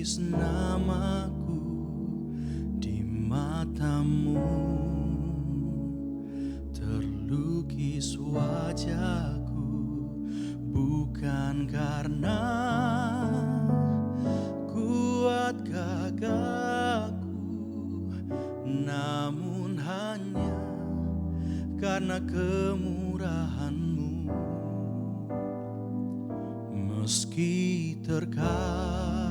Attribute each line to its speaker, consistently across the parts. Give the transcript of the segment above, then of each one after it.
Speaker 1: tertulis namaku di matamu, terlukis wajahku bukan karena kuat gagahku, namun hanya karena kemurahan-Mu. Meski terkadang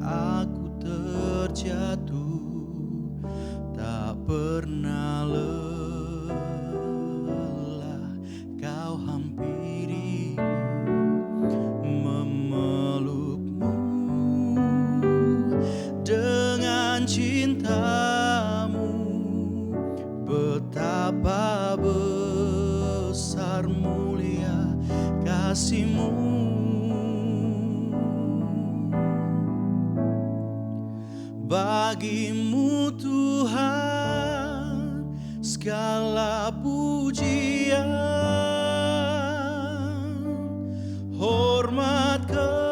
Speaker 1: aku terjatuh, tak pernah lelah Kau hampiriku, memelukmu dengan cinta-Mu. Betapa besar mulia kasih-Mu. Bagi-Mu Tuhan segala pujian, hormat, kemuliaan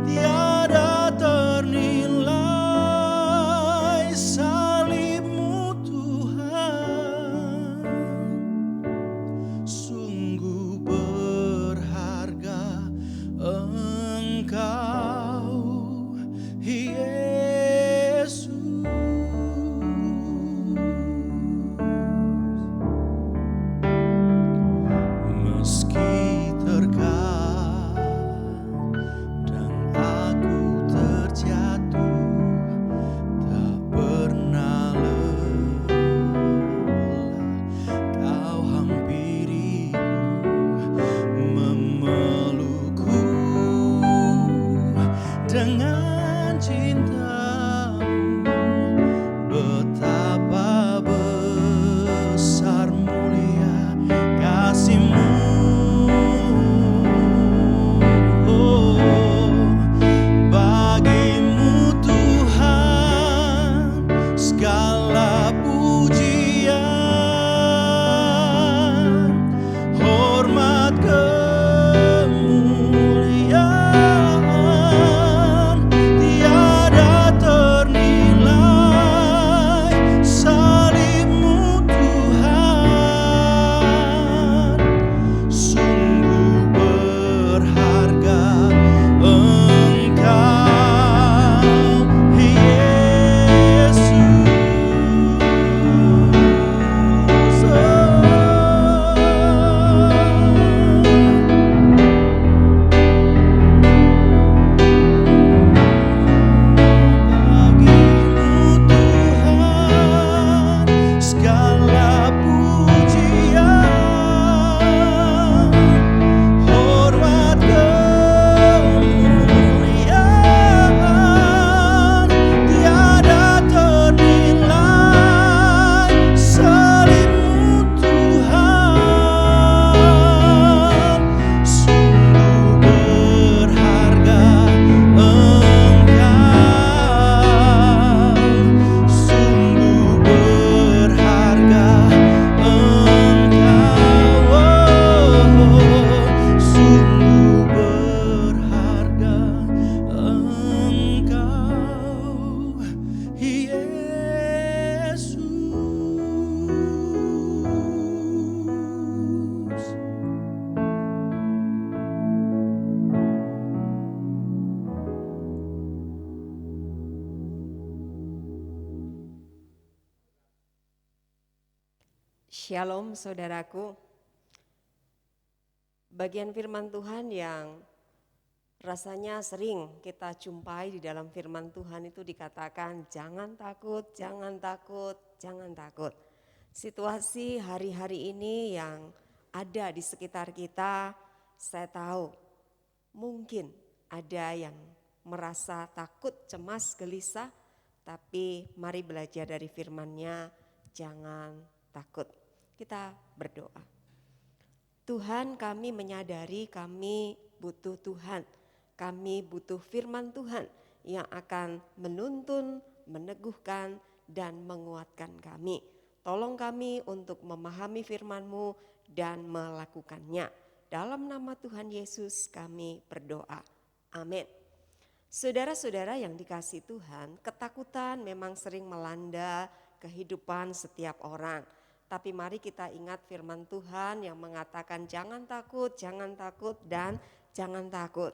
Speaker 1: tiada ternilai. Salib-Mu Tuhan sungguh berharga. Engkau Yesus, meski terkadang aku terjatuh, tak pernah lelah Kau hampiriku, memelukku dengan cinta-Mu. Betapa besar mulia kasih-Mu. Oh, bagi-Mu Tuhan segala pujian, hormat, kemuliaan tiada ternilai. Salib-Mu Tuhan sungguh berharga. Engkau Yesus. Bagi-Mu Tuhan segala pujian, hormat, kemuliaan tiada ternilai. Salib-Mu Tuhan sungguh berharga. Engkau sungguh berharga. Engkau sungguh berharga. Engkau Yesus.
Speaker 2: Shalom saudaraku. Bagian firman Tuhan yang rasanya sering kita jumpai di dalam firman Tuhan itu dikatakan jangan takut, jangan takut, jangan takut. Situasi hari-hari ini yang ada di sekitar kita, saya tahu mungkin ada yang merasa takut, cemas, gelisah, tapi mari belajar dari firman-Nya, jangan takut. Kita berdoa. Tuhan, kami menyadari kami butuh Tuhan. Kami butuh firman Tuhan yang akan menuntun, meneguhkan, dan menguatkan kami. Tolong kami untuk memahami firman-Mu dan melakukannya. Dalam nama Tuhan Yesus kami berdoa. Amin. Saudara-saudara yang dikasihi Tuhan, ketakutan memang sering melanda kehidupan setiap orang. Tapi mari kita ingat firman Tuhan yang mengatakan jangan takut, dan jangan takut.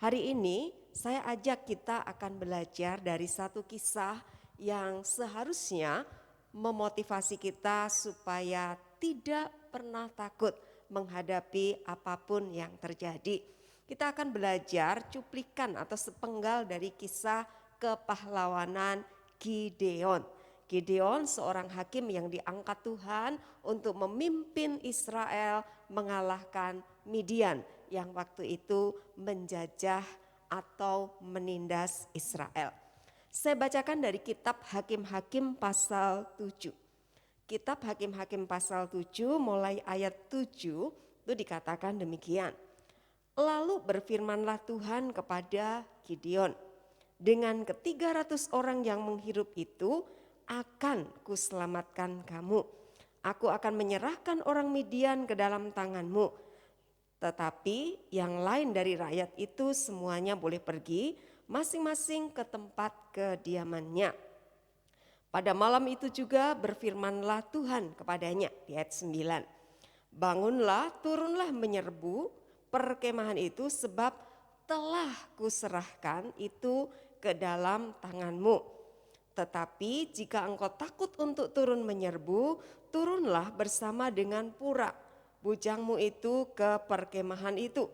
Speaker 2: Hari ini saya ajak kita akan belajar dari satu kisah yang seharusnya memotivasi kita supaya tidak pernah takut menghadapi apapun yang terjadi. Kita akan belajar cuplikan atau sepenggal dari kisah kepahlawanan Gideon. Gideon seorang hakim yang diangkat Tuhan untuk memimpin Israel mengalahkan Midian yang waktu itu menjajah atau menindas Israel. Saya bacakan dari kitab Hakim-Hakim pasal 7. Kitab Hakim-Hakim pasal 7 mulai ayat 7 itu dikatakan demikian. Lalu berfirmanlah Tuhan kepada Gideon, dengan ke-300 orang yang menghirup itu akan kuselamatkan kamu. Aku akan menyerahkan orang Midian ke dalam tanganmu. Tetapi yang lain dari rakyat itu semuanya boleh pergi masing-masing ke tempat kediamannya. Pada malam itu juga berfirmanlah Tuhan kepadanya di ayat 9. Bangunlah, turunlah menyerbu perkemahan itu sebab telah kuserahkan itu ke dalam tanganmu. Tetapi jika engkau takut untuk turun menyerbu, turunlah bersama dengan Pura, bujangmu itu ke perkemahan itu.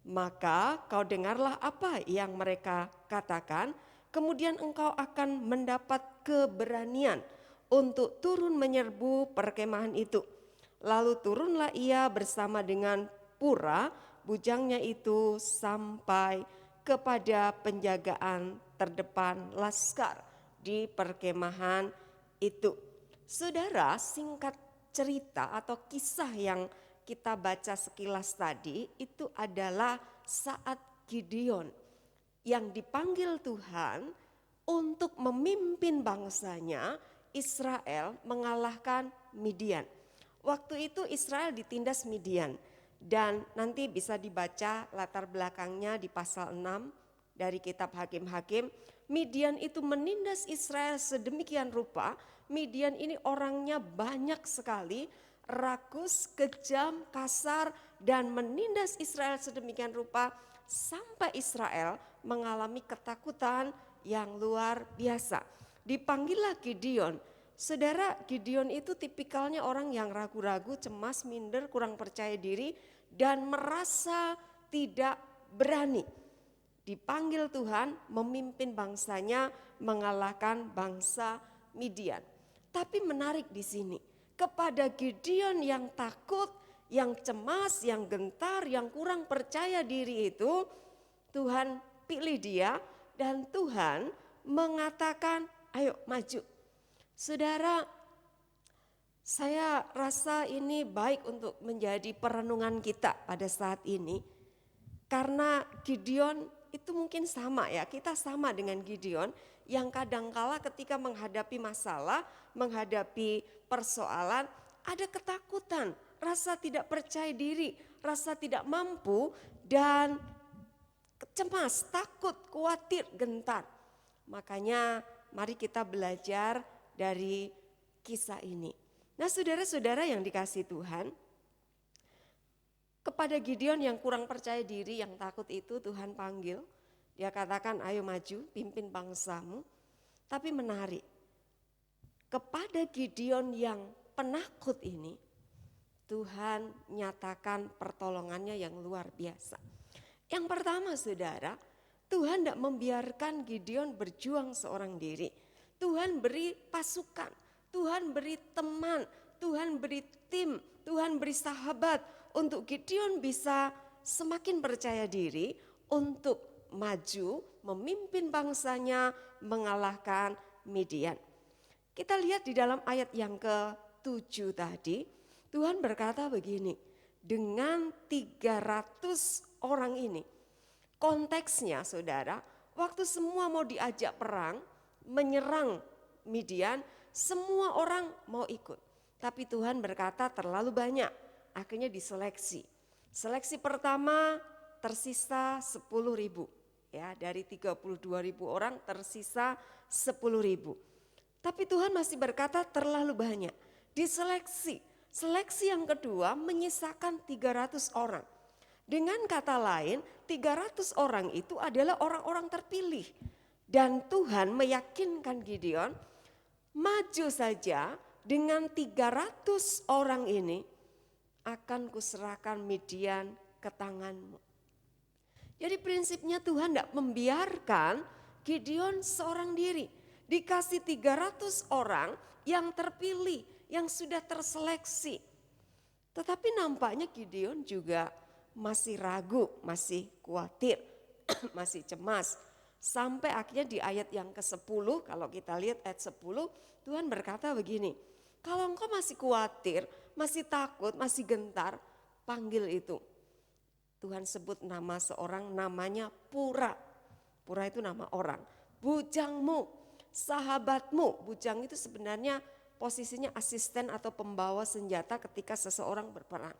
Speaker 2: Maka kau dengarlah apa yang mereka katakan, kemudian engkau akan mendapat keberanian untuk turun menyerbu perkemahan itu. Lalu turunlah ia bersama dengan Pura, bujangnya itu sampai kepada penjagaan terdepan laskar di perkemahan itu. Saudara, singkat cerita atau kisah yang kita baca sekilas tadi itu adalah saat Gideon yang dipanggil Tuhan untuk memimpin bangsanya Israel mengalahkan Midian. Waktu itu Israel ditindas Midian. Dan nanti bisa dibaca latar belakangnya di pasal 6 dari kitab Hakim-Hakim. Midian itu menindas Israel sedemikian rupa. Midian ini orangnya banyak sekali, rakus, kejam, kasar, dan menindas Israel sedemikian rupa sampai Israel mengalami ketakutan yang luar biasa. Dipanggillah Gideon. Saudara, Gideon itu tipikalnya orang yang ragu-ragu, cemas, minder, kurang percaya diri, dan merasa tidak berani. Dipanggil Tuhan memimpin bangsanya mengalahkan bangsa Midian. Tapi menarik di sini, kepada Gideon yang takut, yang cemas, yang gentar, yang kurang percaya diri itu, Tuhan pilih dia dan Tuhan mengatakan, ayo maju. Saudara, saya rasa ini baik untuk menjadi perenungan kita pada saat ini. Karena Gideon itu mungkin sama ya, kita sama dengan Gideon yang kadangkala ketika menghadapi masalah, menghadapi persoalan, ada ketakutan, rasa tidak percaya diri, rasa tidak mampu dan cemas, takut, khawatir, gentar. Makanya mari kita belajar dari kisah ini. Nah, saudara-saudara yang dikasihi Tuhan, kepada Gideon yang kurang percaya diri, yang takut itu Tuhan panggil. Dia katakan, ayo maju, pimpin bangsamu. Tapi menarik, kepada Gideon yang penakut ini, Tuhan nyatakan pertolongannya yang luar biasa. Yang pertama saudara, Tuhan tidak membiarkan Gideon berjuang seorang diri. Tuhan beri pasukan, Tuhan beri teman, Tuhan beri tim, Tuhan beri sahabat untuk Gideon bisa semakin percaya diri untuk maju memimpin bangsanya mengalahkan Midian. Kita lihat di dalam ayat yang ke-7 tadi, Tuhan berkata begini, dengan 300 orang ini, konteksnya saudara, waktu semua mau diajak perang, menyerang Midian, semua orang mau ikut. Tapi Tuhan berkata terlalu banyak, akhirnya diseleksi. Seleksi pertama tersisa 10.000. Ya, dari 32.000 orang tersisa 10.000. Tapi Tuhan masih berkata terlalu banyak. Diseleksi. Seleksi yang kedua menyisakan 300 orang. Dengan kata lain, 300 orang itu adalah orang-orang terpilih. Dan Tuhan meyakinkan Gideon, maju saja dengan 300 orang ini akan kuserahkan Midian ke tanganmu. Jadi prinsipnya Tuhan tidak membiarkan Gideon seorang diri. Dikasih 300 orang yang terpilih, yang sudah terseleksi. Tetapi nampaknya Gideon juga masih ragu, masih khawatir, masih cemas. Sampai akhirnya di ayat yang ke-10, kalau kita lihat ayat 10, Tuhan berkata begini, kalau engkau masih khawatir, masih takut, masih gentar, panggil itu. Tuhan sebut nama seorang, namanya Pura. Pura itu nama orang. Bujangmu, sahabatmu. Bujang itu sebenarnya posisinya asisten atau pembawa senjata ketika seseorang berperang.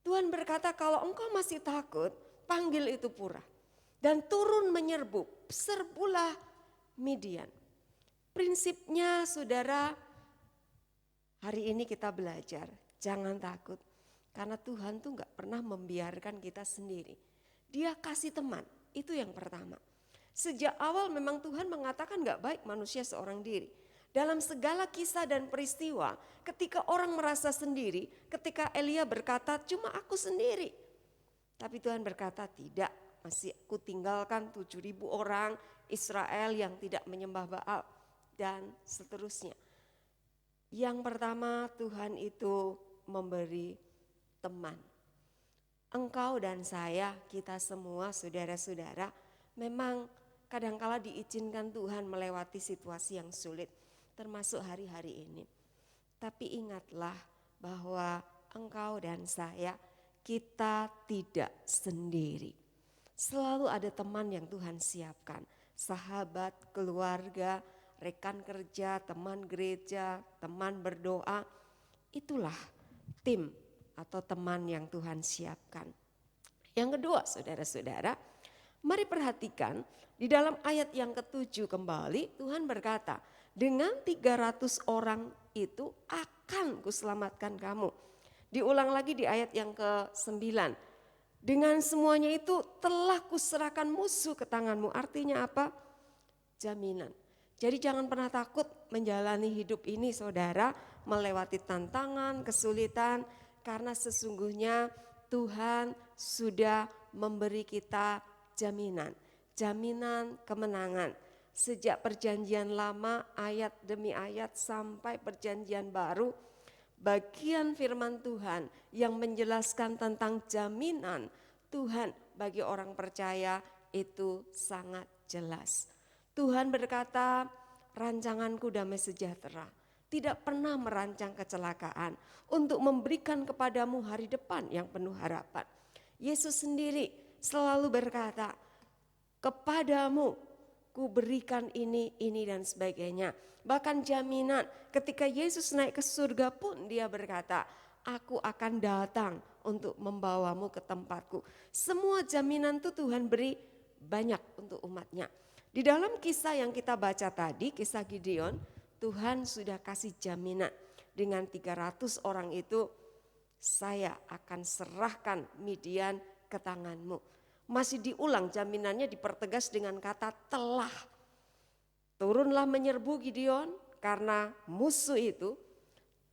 Speaker 2: Tuhan berkata kalau engkau masih takut, panggil itu Pura. Dan turun menyerbu, serbulah Midian. Prinsipnya saudara, hari ini kita belajar, jangan takut. Karena Tuhan tuh gak pernah membiarkan kita sendiri. Dia kasih teman, itu yang pertama. Sejak awal memang Tuhan mengatakan gak baik manusia seorang diri. Dalam segala kisah dan peristiwa, ketika orang merasa sendiri, ketika Elia berkata cuma aku sendiri. Tapi Tuhan berkata tidak, masih aku tinggalkan 7.000 orang Israel yang tidak menyembah Baal dan seterusnya. Yang pertama Tuhan itu memberi teman. Engkau dan saya, kita semua saudara-saudara memang kadangkala diizinkan Tuhan melewati situasi yang sulit. Termasuk hari-hari ini. Tapi ingatlah bahwa engkau dan saya, kita tidak sendiri. Selalu ada teman yang Tuhan siapkan. Sahabat, keluarga, rekan kerja, teman gereja, teman berdoa. Itulah tim atau teman yang Tuhan siapkan. Yang kedua saudara-saudara, mari perhatikan di dalam ayat yang ke-7 kembali Tuhan berkata, dengan 300 orang itu akan kuselamatkan kamu. Diulang lagi di ayat yang ke-9. Dengan semuanya itu telah kuserahkan musuh ke tanganmu. Artinya apa? Jaminan. Jadi jangan pernah takut menjalani hidup ini saudara. Melewati tantangan, kesulitan. Karena sesungguhnya Tuhan sudah memberi kita jaminan. Jaminan kemenangan. Sejak perjanjian lama ayat demi ayat sampai perjanjian baru, bagian firman Tuhan yang menjelaskan tentang jaminan Tuhan bagi orang percaya itu sangat jelas. Tuhan berkata, rancanganku damai sejahtera, tidak pernah merancang kecelakaan untuk memberikan kepadamu hari depan yang penuh harapan. Yesus sendiri selalu berkata, kepadamu ku berikan ini dan sebagainya. Bahkan jaminan ketika Yesus naik ke surga pun dia berkata, aku akan datang untuk membawamu ke tempatku. Semua jaminan itu Tuhan beri banyak untuk umatnya. Di dalam kisah yang kita baca tadi, kisah Gideon, Tuhan sudah kasih jaminan. Dengan 300 orang itu, saya akan serahkan Midian ke tanganmu. Masih diulang jaminannya dipertegas dengan kata telah. Turunlah menyerbu Gideon karena musuh itu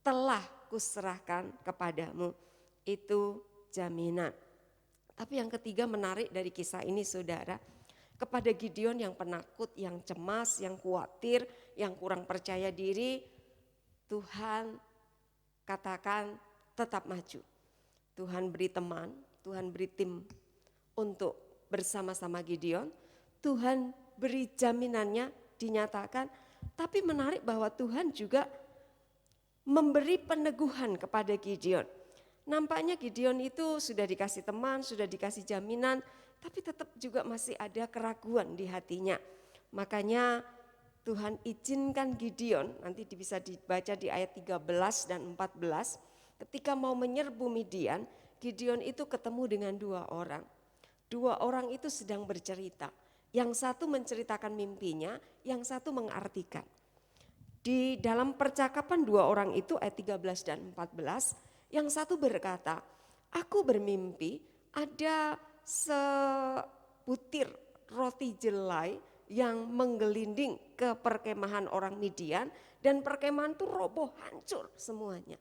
Speaker 2: telah kuserahkan kepadamu. Itu jaminan. Tapi yang ketiga menarik dari kisah ini saudara. Kepada Gideon yang penakut, yang cemas, yang khawatir, yang kurang percaya diri. Tuhan katakan tetap maju. Tuhan beri teman, Tuhan beri tim untuk bersama-sama Gideon. Tuhan beri jaminannya dinyatakan. Tapi menarik bahwa Tuhan juga memberi peneguhan kepada Gideon. Nampaknya Gideon itu sudah dikasih teman, sudah dikasih jaminan. Tapi tetap juga masih ada keraguan di hatinya. Makanya Tuhan izinkan Gideon, nanti bisa dibaca di ayat 13 dan 14. Ketika mau menyerbu Midian, Gideon itu ketemu dengan dua orang. Dua orang itu sedang bercerita. Yang satu menceritakan mimpinya, yang satu mengartikan. Di dalam percakapan dua orang itu ayat 13 dan 14, yang satu berkata, aku bermimpi ada sebutir roti jelai yang menggelinding ke perkemahan orang Midian dan perkemahan itu roboh, hancur semuanya.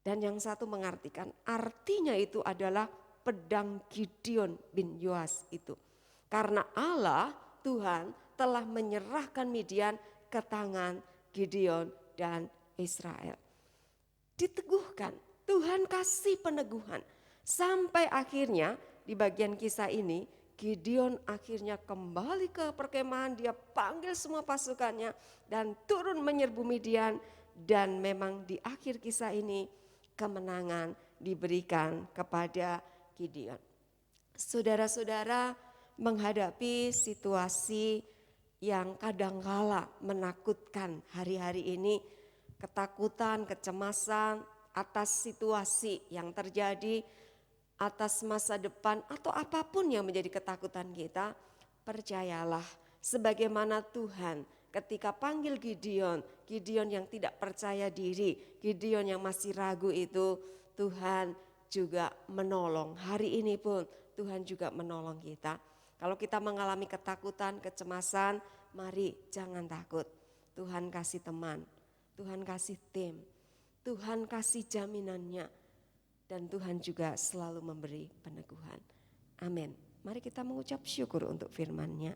Speaker 2: Dan yang satu mengartikan, artinya itu adalah pedang Gideon bin Yoas itu. Karena Allah, Tuhan telah menyerahkan Midian ke tangan Gideon dan Israel. Diteguhkan, Tuhan kasih peneguhan. Sampai akhirnya di bagian kisah ini, Gideon akhirnya kembali ke perkemahan, dia panggil semua pasukannya dan turun menyerbu Midian. Dan memang di akhir kisah ini kemenangan diberikan kepada Gideon. Saudara-saudara, menghadapi situasi yang kadangkala menakutkan hari-hari ini, ketakutan, kecemasan atas situasi yang terjadi, atas masa depan atau apapun yang menjadi ketakutan kita, percayalah sebagaimana Tuhan ketika panggil Gideon, Gideon yang tidak percaya diri, Gideon yang masih ragu itu, Tuhan juga menolong. Hari ini pun Tuhan juga menolong kita. Kalau kita mengalami ketakutan, kecemasan, mari jangan takut. Tuhan kasih teman, Tuhan kasih tim, Tuhan kasih jaminannya. Dan Tuhan juga selalu memberi peneguhan. Amin. Mari kita mengucap syukur untuk firman-Nya.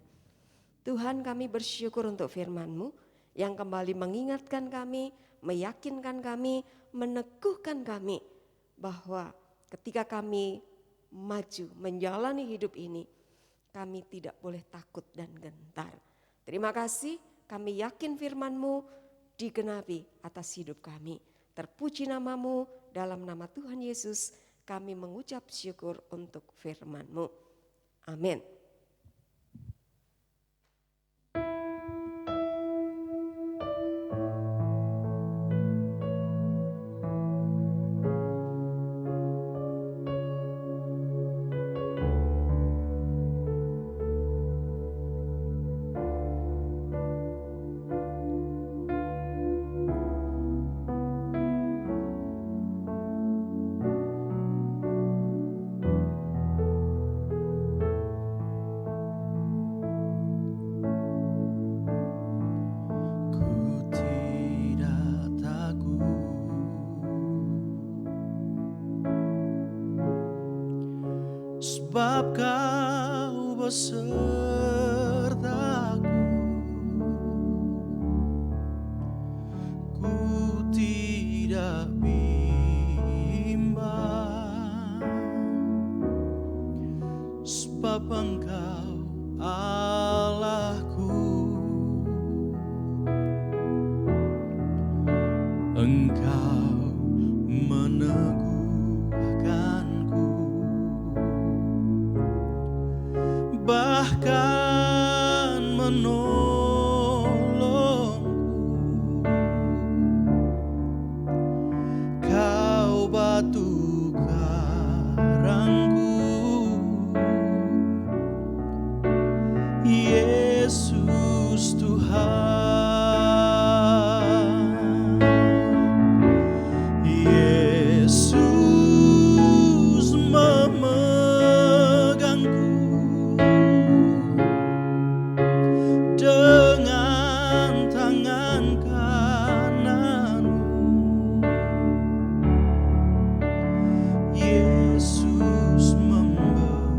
Speaker 2: Tuhan, kami bersyukur untuk firman-Mu yang kembali mengingatkan kami, meyakinkan kami, meneguhkan kami bahwa ketika kami maju menjalani hidup ini, kami tidak boleh takut dan gentar. Terima kasih, kami yakin firman-Mu digenapi atas hidup kami. Terpuji nama-Mu, dalam nama Tuhan Yesus kami mengucap syukur untuk firman-Mu. Amin.
Speaker 1: Sebab kau besertaku, ku tidak bimbang. Sebab Engkau Allahku, Engkau meneguhkanku, bahkan menolongku. Kau batu karangku, Yesus Tuhan. Yesus memegangku dengan tangan kanan-Mu. Yesus memberiku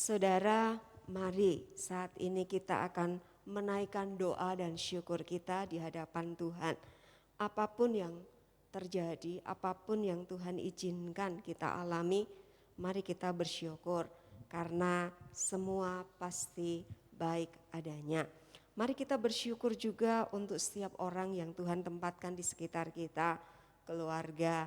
Speaker 2: Saudara, mari saat ini kita akan menaikkan doa dan syukur kita di hadapan Tuhan. Apapun yang terjadi, apapun yang Tuhan izinkan kita alami, mari kita bersyukur karena semua pasti baik adanya. Mari kita bersyukur juga untuk setiap orang yang Tuhan tempatkan di sekitar kita, keluarga,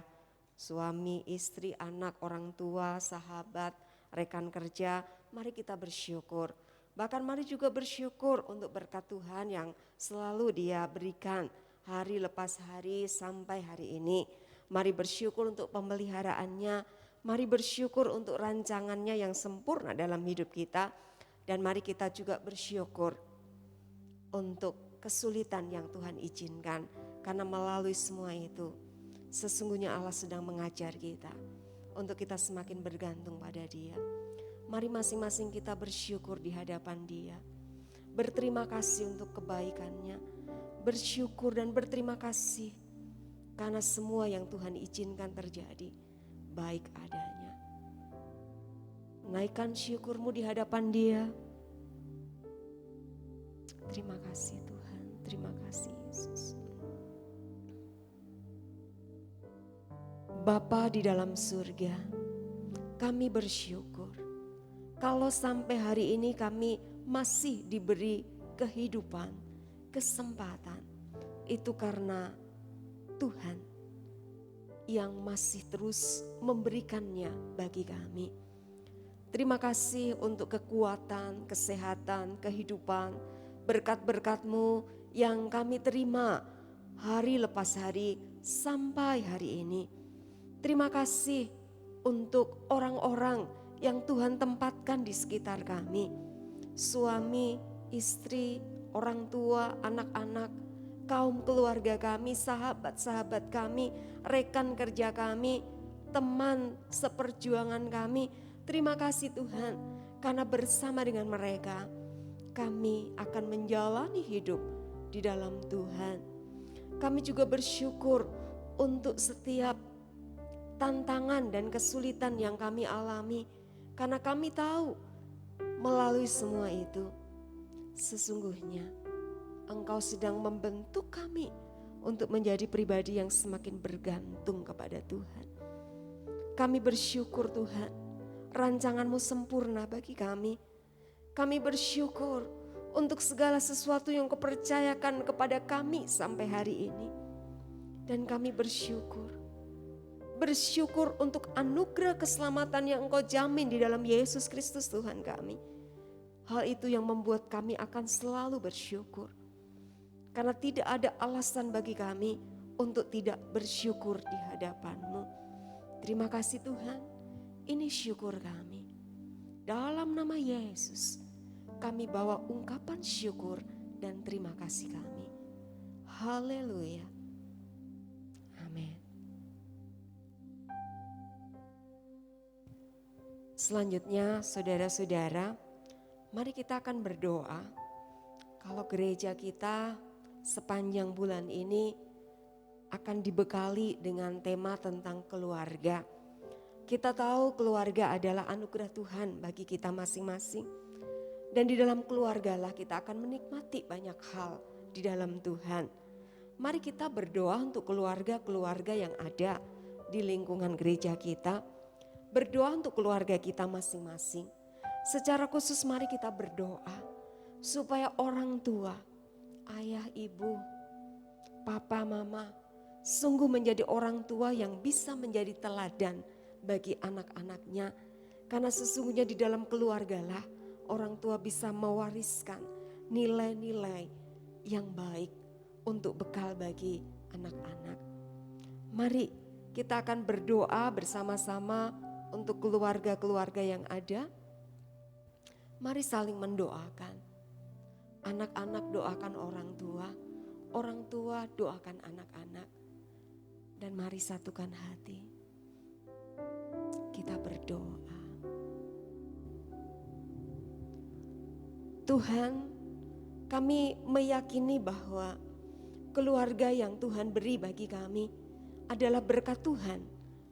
Speaker 2: suami, istri, anak, orang tua, sahabat, rekan kerja. Mari kita bersyukur. Bahkan mari juga bersyukur untuk berkat Tuhan yang selalu Dia berikan hari lepas hari sampai hari ini. Mari bersyukur untuk pemeliharaannya, mari bersyukur untuk rancangannya yang sempurna dalam hidup kita. Dan mari kita juga bersyukur untuk kesulitan yang Tuhan izinkan. Karena melalui semua itu, sesungguhnya Allah sedang mengajar kita untuk kita semakin bergantung pada Dia. Mari masing-masing kita bersyukur di hadapan Dia. Berterima kasih untuk kebaikannya. Bersyukur dan berterima kasih karena semua yang Tuhan izinkan terjadi baik adanya. Naikkan syukurmu di hadapan Dia. Terima kasih Tuhan, terima kasih Yesus. Bapa di dalam surga, kami bersyukur kalau sampai hari ini kami masih diberi kehidupan, kesempatan. Itu karena Tuhan yang masih terus memberikannya bagi kami. Terima kasih untuk kekuatan, kesehatan, kehidupan, berkat-berkat-Mu yang kami terima hari lepas hari sampai hari ini. Terima kasih untuk orang-orang yang Tuhan tempatkan di sekitar kami. Suami, istri, orang tua, anak-anak, kaum keluarga kami, sahabat-sahabat kami, rekan kerja kami, teman seperjuangan kami. Terima kasih Tuhan, karena bersama dengan mereka kami akan menjalani hidup di dalam Tuhan. Kami juga bersyukur untuk setiap tantangan dan kesulitan yang kami alami, karena kami tahu melalui semua itu sesungguhnya Engkau sedang membentuk kami untuk menjadi pribadi yang semakin bergantung kepada Tuhan. Kami bersyukur Tuhan, rancangan-Mu sempurna bagi kami. Kami bersyukur untuk segala sesuatu yang Kau percayakan kepada kami sampai hari ini. Dan kami bersyukur untuk anugerah keselamatan yang Engkau jamin di dalam Yesus Kristus Tuhan kami. Hal itu yang membuat kami akan selalu bersyukur. Karena tidak ada alasan bagi kami untuk tidak bersyukur di hadapan-Mu. Terima kasih Tuhan, ini syukur kami. Dalam nama Yesus, kami bawa ungkapan syukur dan terima kasih kami. Haleluya. Amin. Selanjutnya saudara-saudara, mari kita akan berdoa. Kalau gereja kita sepanjang bulan ini akan dibekali dengan tema tentang keluarga. Kita tahu keluarga adalah anugerah Tuhan bagi kita masing-masing. Dan di dalam keluargalah kita akan menikmati banyak hal di dalam Tuhan. Mari kita berdoa untuk keluarga-keluarga yang ada di lingkungan gereja kita. Berdoa untuk keluarga kita masing-masing. Secara khusus mari kita berdoa supaya orang tua, ayah, ibu, papa, mama, sungguh menjadi orang tua yang bisa menjadi teladan bagi anak-anaknya. Karena sesungguhnya di dalam keluargalah orang tua bisa mewariskan nilai-nilai yang baik untuk bekal bagi anak-anak. Mari kita akan berdoa bersama-sama untuk keluarga-keluarga yang ada. Mari saling mendoakan. Anak-anak doakan orang tua doakan anak-anak. Dan mari satukan hati. Kita berdoa. Tuhan, kami meyakini bahwa keluarga yang Tuhan beri bagi kami adalah berkat Tuhan,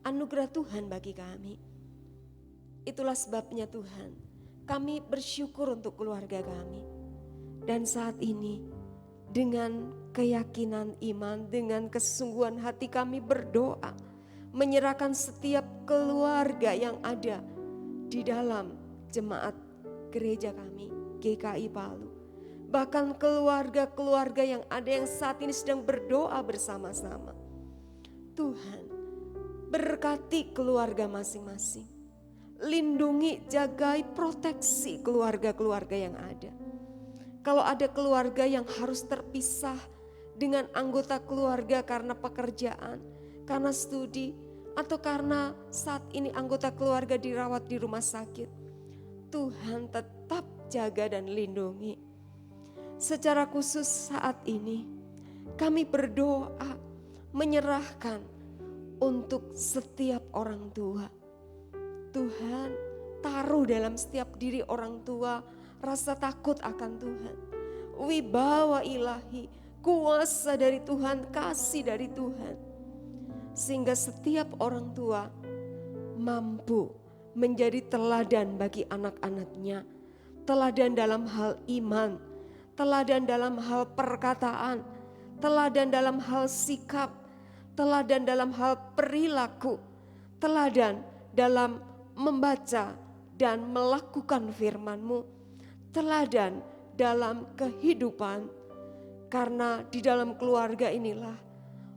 Speaker 2: anugerah Tuhan bagi kami. Itulah sebabnya Tuhan, kami bersyukur untuk keluarga kami. Dan saat ini dengan keyakinan iman, dengan kesungguhan hati kami berdoa, menyerahkan setiap keluarga yang ada di dalam jemaat gereja kami, GKI Palu. Bahkan keluarga-keluarga yang ada yang saat ini sedang berdoa bersama-sama. Tuhan, berkati keluarga masing-masing. Lindungi, jagai, proteksi keluarga-keluarga yang ada. Kalau ada keluarga yang harus terpisah dengan anggota keluarga karena pekerjaan, karena studi, atau karena saat ini anggota keluarga dirawat di rumah sakit, Tuhan tetap jaga dan lindungi. Secara khusus saat ini kami berdoa menyerahkan untuk setiap orang tua. Tuhan, taruh dalam setiap diri orang tua rasa takut akan Tuhan, wibawa ilahi, kuasa dari Tuhan, kasih dari Tuhan. Sehingga setiap orang tua mampu menjadi teladan bagi anak-anaknya. Teladan dalam hal iman, teladan dalam hal perkataan, teladan dalam hal sikap, teladan dalam hal perilaku, teladan dalam membaca dan melakukan firman-Mu. Teladan dalam kehidupan, karena di dalam keluarga inilah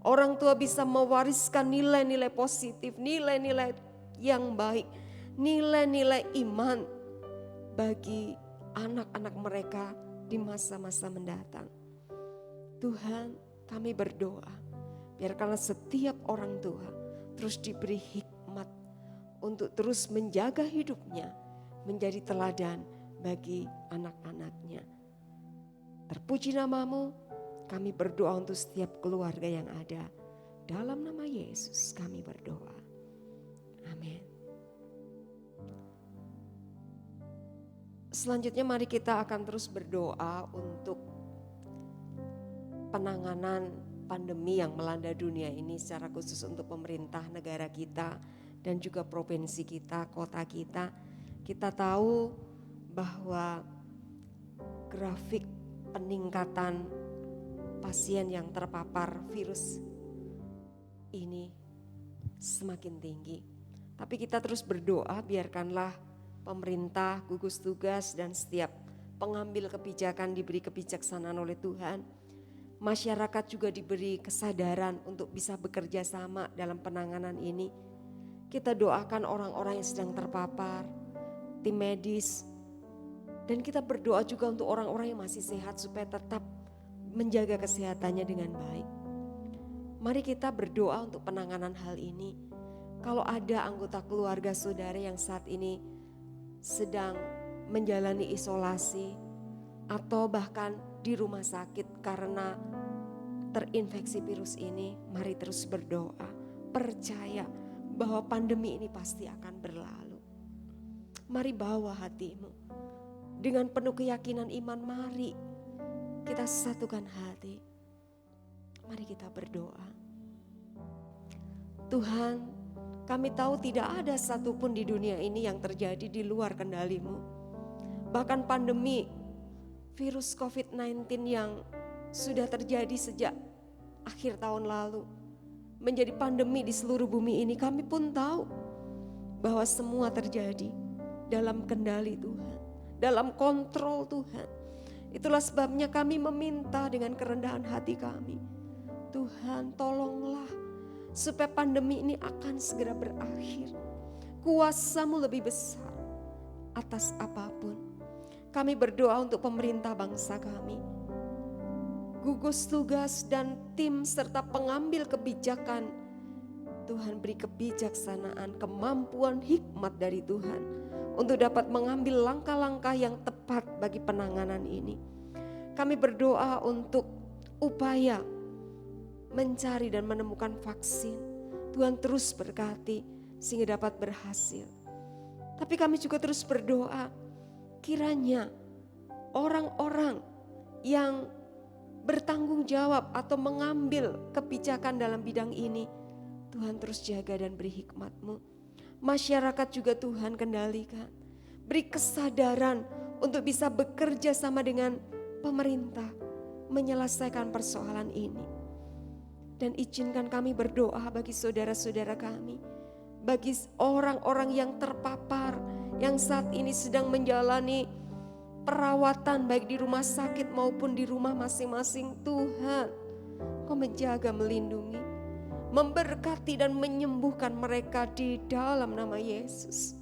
Speaker 2: orang tua bisa mewariskan nilai-nilai positif, nilai-nilai yang baik, nilai-nilai iman bagi anak-anak mereka di masa-masa mendatang. Tuhan, kami berdoa, biarkanlah setiap orang tua terus diberi hikmat untuk terus menjaga hidupnya menjadi teladan bagi anak-anaknya. Terpuji nama-Mu, kami berdoa untuk setiap keluarga yang ada. Dalam nama Yesus kami berdoa. Amin. Selanjutnya mari kita akan terus berdoa untuk penanganan pandemi yang melanda dunia ini, secara khusus untuk pemerintah negara kita dan juga provinsi kita, kota kita. Kita tahu bahwa grafik peningkatan pasien yang terpapar virus ini semakin tinggi. Tapi kita terus berdoa, biarkanlah pemerintah, gugus tugas dan setiap pengambil kebijakan diberi kebijaksanaan oleh Tuhan. Masyarakat juga diberi kesadaran untuk bisa bekerja sama dalam penanganan ini. Kita doakan orang-orang yang sedang terpapar, tim medis, dan kita berdoa juga untuk orang-orang yang masih sehat supaya tetap menjaga kesehatannya dengan baik. Mari kita berdoa untuk penanganan hal ini. Kalau ada anggota keluarga saudara yang saat ini sedang menjalani isolasi atau bahkan di rumah sakit karena terinfeksi virus ini, mari terus berdoa, percaya bahwa pandemi ini pasti akan berlalu. Mari bawa hatimu. Dengan penuh keyakinan iman, mari kita satukan hati. Mari kita berdoa. Tuhan, kami tahu tidak ada satupun di dunia ini yang terjadi di luar kendali-Mu. Bahkan pandemi virus COVID-19 yang sudah terjadi sejak akhir tahun lalu menjadi pandemi di seluruh bumi ini, kami pun tahu bahwa semua terjadi dalam kendali Tuhan, dalam kontrol Tuhan. Itulah sebabnya kami meminta dengan kerendahan hati kami, Tuhan tolonglah supaya pandemi ini akan segera berakhir. Kuasa-Mu lebih besar atas apapun. Kami berdoa untuk pemerintah bangsa kami, gugus tugas dan tim serta pengambil kebijakan. Tuhan beri kebijaksanaan, kemampuan, hikmat dari Tuhan untuk dapat mengambil langkah-langkah yang tepat bagi penanganan ini. Kami berdoa untuk upaya mencari dan menemukan vaksin. Tuhan terus berkati sehingga dapat berhasil. Tapi kami juga terus berdoa, kiranya orang-orang yang bertanggung jawab atau mengambil kebijakan dalam bidang ini, Tuhan terus jaga dan beri hikmat-Mu. Masyarakat juga Tuhan kendalikan. Beri kesadaran untuk bisa bekerja sama dengan pemerintah menyelesaikan persoalan ini. Dan izinkan kami berdoa bagi saudara-saudara kami, bagi orang-orang yang terpapar, yang saat ini sedang menjalani perawatan baik di rumah sakit maupun di rumah masing-masing. Tuhan, Kau menjaga, melindungi, memberkati dan menyembuhkan mereka di dalam nama Yesus.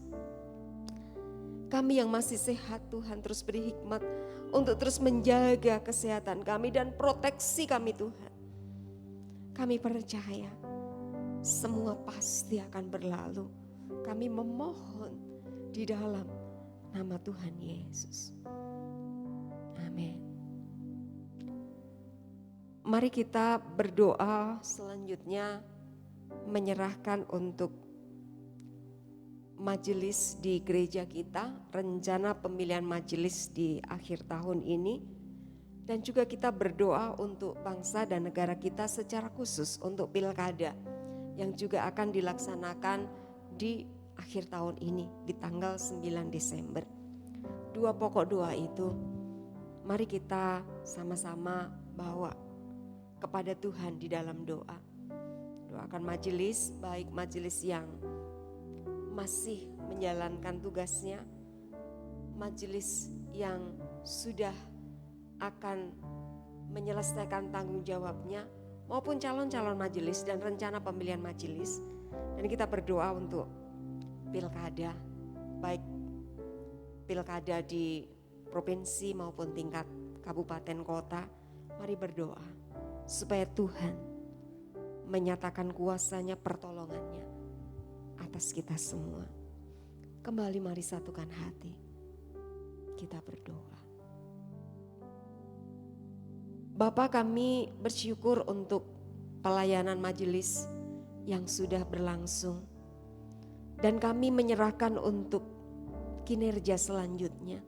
Speaker 2: Kami yang masih sehat, Tuhan, terus beri hikmat untuk terus menjaga kesehatan kami dan proteksi kami, Tuhan. Kami percaya semua pasti akan berlalu. Kami memohon di dalam nama Tuhan Yesus. Amin. Mari kita berdoa selanjutnya, menyerahkan untuk majelis di gereja kita, rencana pemilihan majelis di akhir tahun ini. Dan juga kita berdoa untuk bangsa dan negara kita secara khusus untuk pilkada yang juga akan dilaksanakan di akhir tahun ini di tanggal 9 Desember. Dua pokok doa itu mari kita sama-sama bawa kepada Tuhan di dalam doa. Doakan majelis, baik majelis yang masih menjalankan tugasnya, majelis yang sudah akan menyelesaikan tanggung jawabnya, maupun calon-calon majelis dan rencana pemilihan majelis. Dan kita berdoa untuk pilkada, baik pilkada di provinsi maupun tingkat kabupaten kota. Mari berdoa supaya Tuhan menyatakan kuasanya, pertolongannya atas kita semua. Kembali mari satukan hati, kita berdoa. Bapa, kami bersyukur untuk pelayanan majelis yang sudah berlangsung. Dan kami menyerahkan untuk kinerja selanjutnya.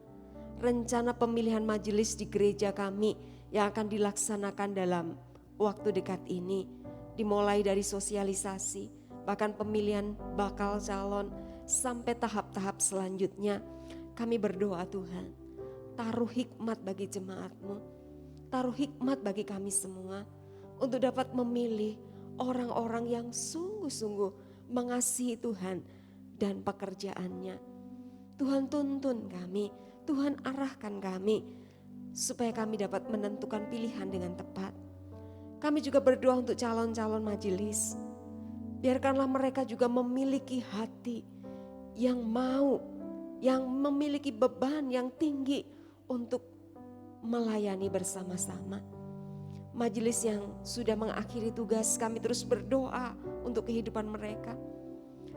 Speaker 2: Rencana pemilihan majelis di gereja kami yang akan dilaksanakan dalam waktu dekat ini. Dimulai dari sosialisasi, bahkan pemilihan bakal calon sampai tahap-tahap selanjutnya. Kami berdoa Tuhan, taruh hikmat bagi jemaat-Mu. Taruh hikmat bagi kami semua untuk dapat memilih orang-orang yang sungguh-sungguh mengasihi Tuhan dan pekerjaannya. Tuhan tuntun kami, Tuhan arahkan kami supaya kami dapat menentukan pilihan dengan tepat. Kami juga berdoa untuk calon-calon majelis. Biarkanlah mereka juga memiliki hati yang mau, yang memiliki beban yang tinggi untuk melayani bersama-sama. Majelis yang sudah mengakhiri tugas, kami terus berdoa untuk kehidupan mereka.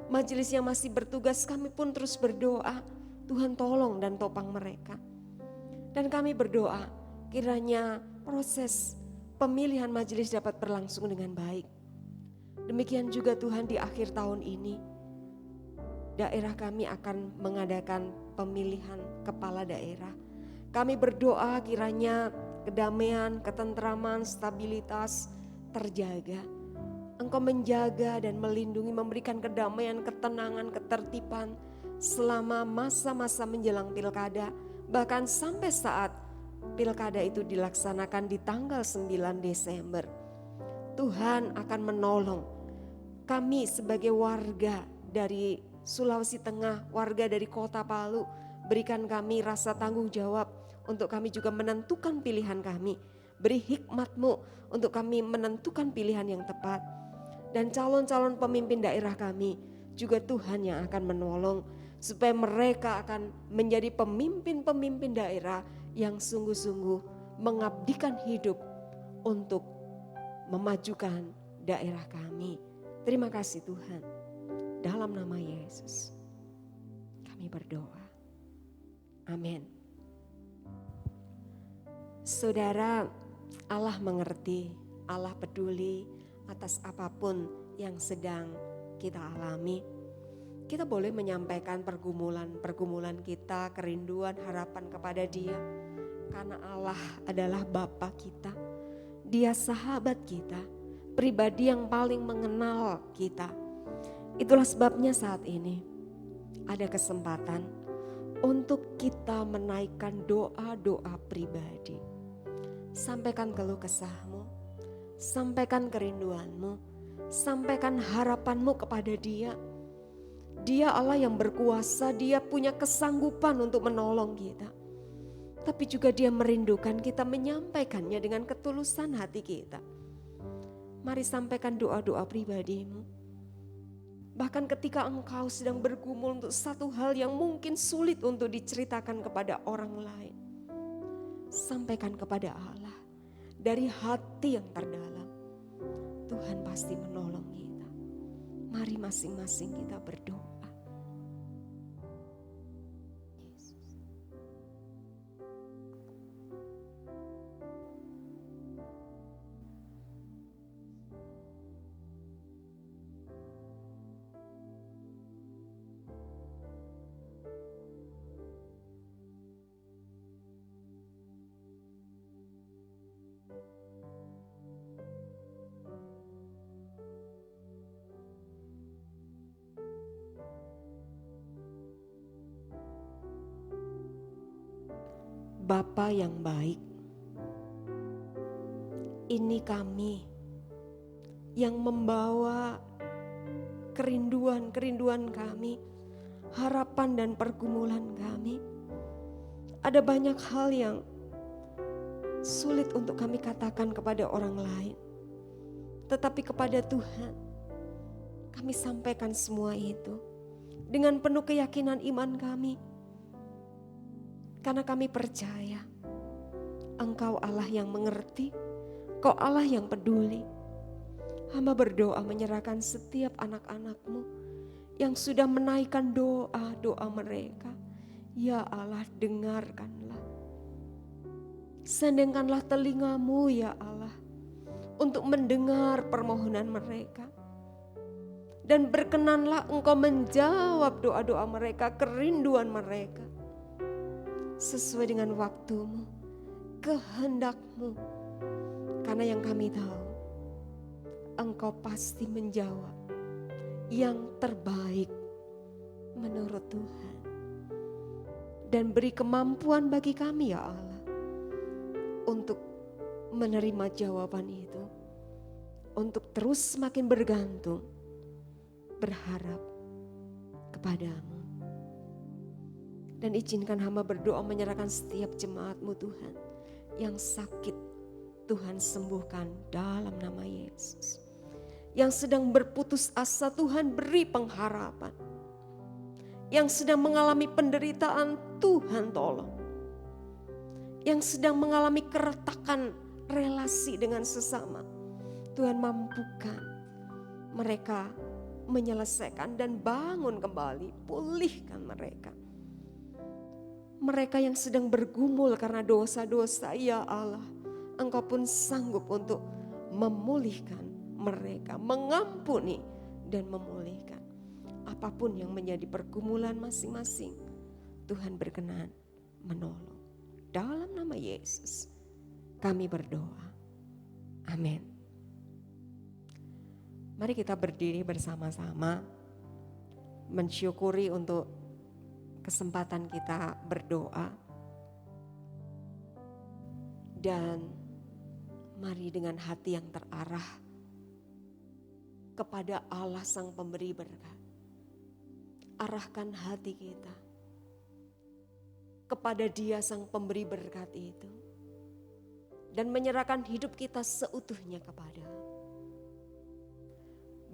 Speaker 2: Majelis yang masih bertugas, kami pun terus berdoa, Tuhan tolong dan topang mereka. Dan kami berdoa kiranya proses pemilihan majelis dapat berlangsung dengan baik. Demikian juga Tuhan di akhir tahun ini, daerah kami akan mengadakan pemilihan kepala daerah. Kami berdoa kiranya kedamaian, ketentraman, stabilitas terjaga. Engkau menjaga dan melindungi, memberikan kedamaian, ketenangan, ketertiban selama masa-masa menjelang pilkada. Bahkan sampai saat pilkada itu dilaksanakan di tanggal 9 Desember. Tuhan akan menolong kami sebagai warga dari Sulawesi Tengah, warga dari Kota Palu. Berikan kami rasa tanggung jawab untuk kami juga menentukan pilihan kami. Beri hikmat-Mu untuk kami menentukan pilihan yang tepat. Dan calon-calon pemimpin daerah kami juga Tuhan yang akan menolong supaya mereka akan menjadi pemimpin-pemimpin daerah yang sungguh-sungguh mengabdikan hidup untuk memajukan daerah kami. Terima kasih Tuhan. Dalam nama Yesus kami berdoa. Amin. Saudara, Allah mengerti, Allah peduli atas apapun yang sedang kita alami. Kita boleh menyampaikan pergumulan kita, kerinduan, harapan kepada Dia. Karena Allah adalah Bapa kita. Dia sahabat kita, pribadi yang paling mengenal kita. Itulah sebabnya saat ini ada kesempatan untuk kita menaikkan doa-doa pribadi. Sampaikan keluh kesahmu, sampaikan kerinduanmu, sampaikan harapanmu kepada Dia. Dia Allah yang berkuasa, Dia punya kesanggupan untuk menolong kita. Tapi juga Dia merindukan kita menyampaikannya dengan ketulusan hati kita. Mari sampaikan doa-doa pribadimu. Bahkan ketika engkau sedang bergumul untuk satu hal yang mungkin sulit untuk diceritakan kepada orang lain, sampaikan kepada Allah dari hati yang terdalam. Tuhan pasti menolong kita. Mari masing-masing kita berdoa. Bapa yang baik, ini kami yang membawa kerinduan-kerinduan kami, harapan dan pergumulan kami. Ada banyak hal yang sulit untuk kami katakan kepada orang lain, tetapi kepada Tuhan kami sampaikan semua itu dengan penuh keyakinan iman kami. Karena kami percaya Engkau Allah yang mengerti, Kau Allah yang peduli. Hamba berdoa menyerahkan setiap anak-anak-Mu yang sudah menaikkan doa-doa mereka. Ya Allah, dengarkanlah. Sendengkanlah telinga-Mu ya Allah untuk mendengar permohonan mereka. Dan berkenanlah Engkau menjawab doa-doa mereka, kerinduan mereka. Sesuai dengan waktu-Mu, kehendak-Mu. Karena yang kami tahu, Engkau pasti menjawab yang terbaik menurut Tuhan. Dan beri kemampuan bagi kami ya Allah, untuk menerima jawaban itu. Untuk terus semakin bergantung, berharap kepada-Mu. Dan izinkan hamba berdoa menyerahkan setiap jemaat-Mu Tuhan yang sakit, Tuhan sembuhkan dalam nama Yesus. Yang sedang berputus asa, Tuhan beri pengharapan. Yang sedang mengalami penderitaan, Tuhan tolong. Yang sedang mengalami keretakan relasi dengan sesama, Tuhan mampukan mereka menyelesaikan dan bangun kembali, pulihkan mereka. Mereka yang sedang bergumul karena dosa-dosa, ya Allah, Engkau pun sanggup untuk memulihkan mereka, mengampuni dan memulihkan. Apapun yang menjadi pergumulan masing-masing, Tuhan berkenan menolong. Dalam nama Yesus kami berdoa. Amin. Mari kita berdiri bersama-sama, mensyukuri untuk kesempatan kita berdoa. Dan mari dengan hati yang terarah kepada Allah Sang Pemberi Berkat. Arahkan hati kita kepada Dia Sang Pemberi Berkat itu. Dan menyerahkan hidup kita seutuhnya kepada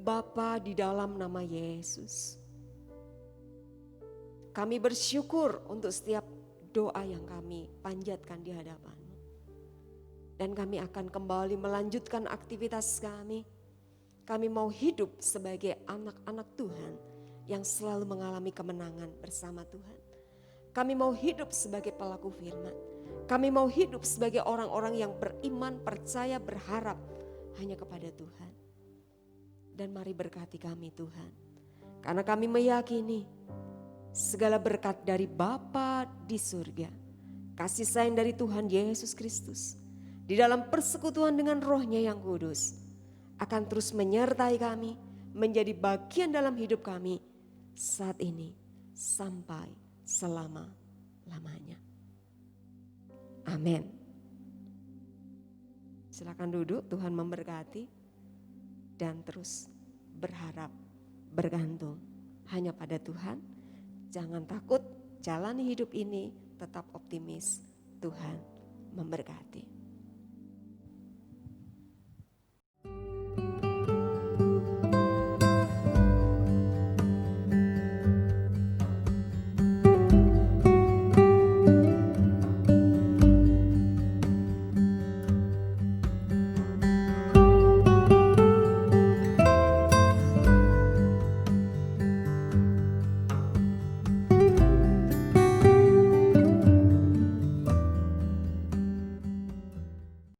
Speaker 2: Bapa di dalam nama Yesus. Kami bersyukur untuk setiap doa yang kami panjatkan di hadapan-Mu. Dan kami akan kembali melanjutkan aktivitas kami. Kami mau hidup sebagai anak-anak Tuhan yang selalu mengalami kemenangan bersama Tuhan. Kami mau hidup sebagai pelaku firman. Kami mau hidup sebagai orang-orang yang beriman, percaya, berharap hanya kepada Tuhan. Dan mari berkati kami Tuhan. Karena kami meyakini segala berkat dari Bapa di surga, kasih sayang dari Tuhan Yesus Kristus, di dalam persekutuan dengan Roh-Nya yang kudus, akan terus menyertai kami, menjadi bagian dalam hidup kami saat ini sampai selama-lamanya. Amin. Silakan duduk, Tuhan memberkati, dan terus berharap, bergantung hanya pada Tuhan. Jangan takut, jalani hidup ini tetap optimis. Tuhan memberkati.